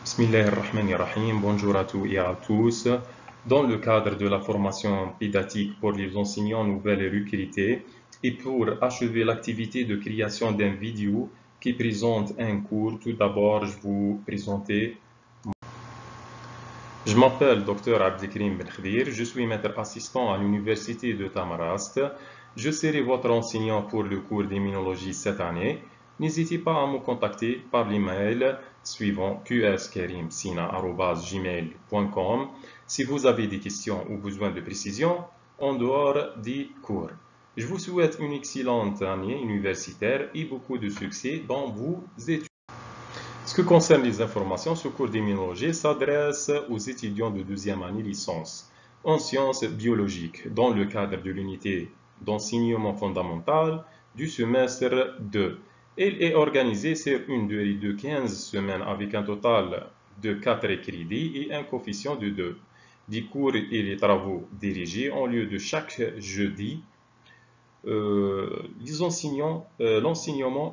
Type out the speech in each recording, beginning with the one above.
Bismillahirrahmanirrahim. Bonjour à tous et à tous. Dans le cadre de la formation pédagogique pour les enseignants nouvelles et recrutés, et pour achever l'activité de création d'une vidéo qui présente un cours, tout d'abord, je vous présenter. Je m'appelle Dr Abdelkrim Benkhdir, je suis maître assistant à l'université de Tamarast. Je serai votre enseignant pour le cours d'immunologie cette année. N'hésitez pas à me contacter par l'email suivant qskarimsina@gmail.com si vous avez des questions ou besoin de précision en dehors des cours. Je vous souhaite une excellente année universitaire et beaucoup de succès dans vos études. Ce qui concerne les informations, ce cours d'immunologie s'adresse aux étudiants de deuxième année licence en sciences biologiques dans le cadre de l'unité d'enseignement fondamental du semestre 2. Il est organisé sur une durée de 15 semaines avec un total de 4 crédits et un coefficient de 2. Les cours et les travaux dirigés ont lieu de chaque jeudi. L'enseignement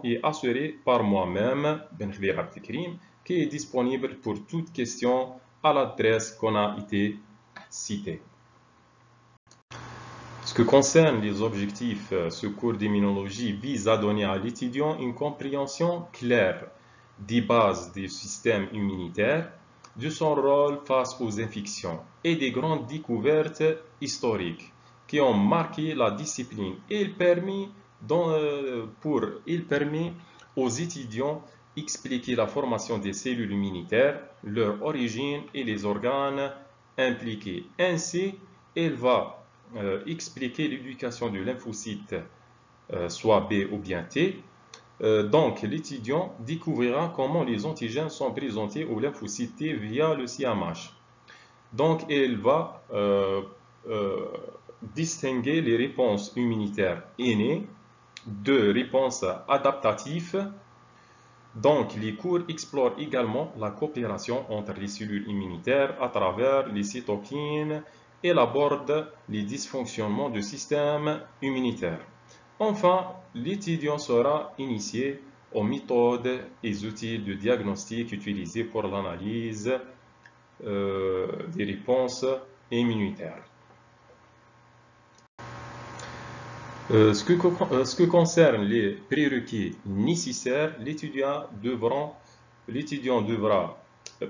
est assuré par moi-même, Benkhdir Abdelkrim, qui est disponible pour toute question à l'adresse qu'on a été citée. Ce qui concerne les objectifs, ce cours d'immunologie vise à donner à l'étudiant une compréhension claire des bases du système immunitaire, de son rôle face aux infections et des grandes découvertes historiques qui ont marqué la discipline. Il permet aux étudiants d'expliquer la formation des cellules immunitaires, leur origine et les organes impliqués. Ainsi, il va expliquer l'éducation du lymphocyte, soit B ou bien T. Donc, l'étudiant découvrira comment les antigènes sont présentés au lymphocyte T via le CMH. Donc, il va distinguer les réponses immunitaires innées de réponses adaptatives. Donc, les cours explorent également la coopération entre les cellules immunitaires à travers les cytokines et abordent les dysfonctionnements du système immunitaire. Enfin, l'étudiant sera initié aux méthodes et outils de diagnostic utilisés pour l'analyse des réponses immunitaires. Ce qui concerne les prérequis nécessaires, l'étudiant devra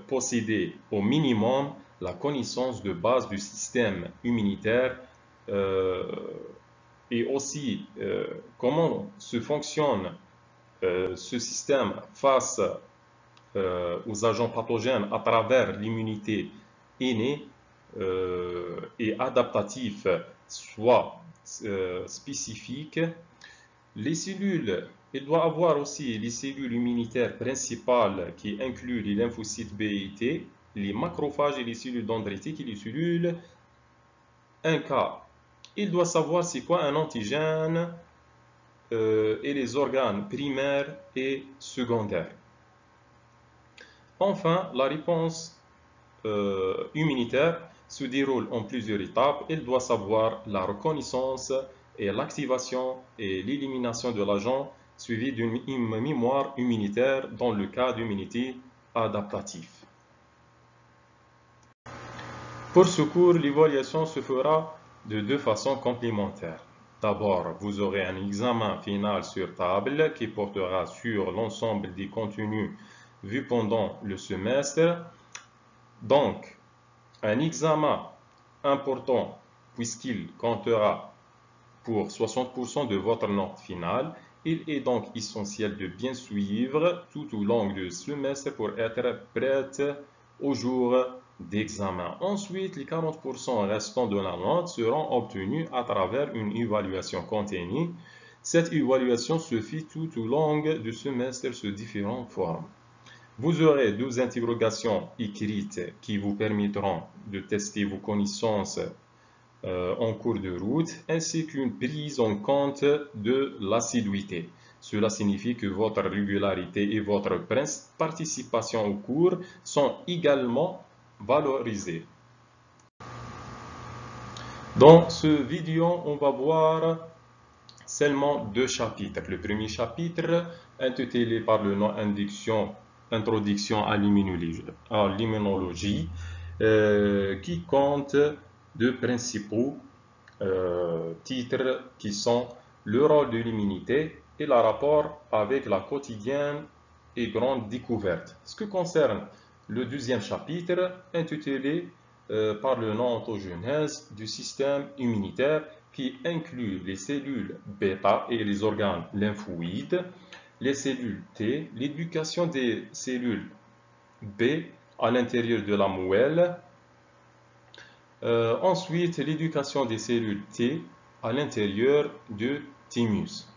posséder au minimum la connaissance de base du système immunitaire et aussi comment se fonctionne ce système face aux agents pathogènes à travers l'immunité innée et adaptative, soit spécifique. Les cellules, il doit avoir aussi les cellules immunitaires principales qui incluent les lymphocytes B et T, les macrophages et les cellules dendritiques et les cellules NK. Il doit savoir c'est quoi un antigène et les organes primaires et secondaires. Enfin, la réponse immunitaire se déroule en plusieurs étapes. Il doit savoir la reconnaissance et l'activation et l'élimination de l'agent suivi d'une mémoire immunitaire dans le cas d'immunité adaptative. Pour ce cours, l'évaluation se fera de deux façons complémentaires. D'abord, vous aurez un examen final sur table qui portera sur l'ensemble des contenus vus pendant le semestre. Donc, un examen important puisqu'il comptera pour 60% de votre note finale. Il est donc essentiel de bien suivre tout au long du semestre pour être prête au jour d'examen. Ensuite, les 40% restants de la note seront obtenus à travers une évaluation continue. Cette évaluation se fait tout au long du semestre sous différentes formes. Vous aurez 12 interrogations écrites qui vous permettront de tester vos connaissances en cours de route, ainsi qu'une prise en compte de l'assiduité. Cela signifie que votre régularité et votre participation au cours sont également valorisées. Dans ce vidéo, on va voir seulement deux chapitres. Le premier chapitre, intitulé par le nom induction introduction à l'immunologie, qui compte deux principaux titres qui sont le rôle de l'immunité et le rapport avec la quotidienne et grande découverte. Ce qui concerne le deuxième chapitre, intitulé par le nom ontogenèse du système immunitaire, qui inclut les cellules bêta et les organes lymphoïdes, les cellules T, l'éducation des cellules B à l'intérieur de la moelle, ensuite l'éducation des cellules T à l'intérieur du thymus.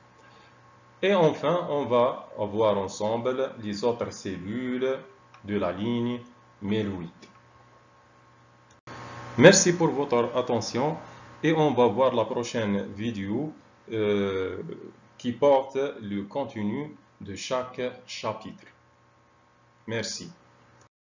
Et enfin, on va voir ensemble les autres cellules de la ligne myéloïde. Merci pour votre attention et on va voir la prochaine vidéo qui porte le contenu de chaque chapitre. Merci.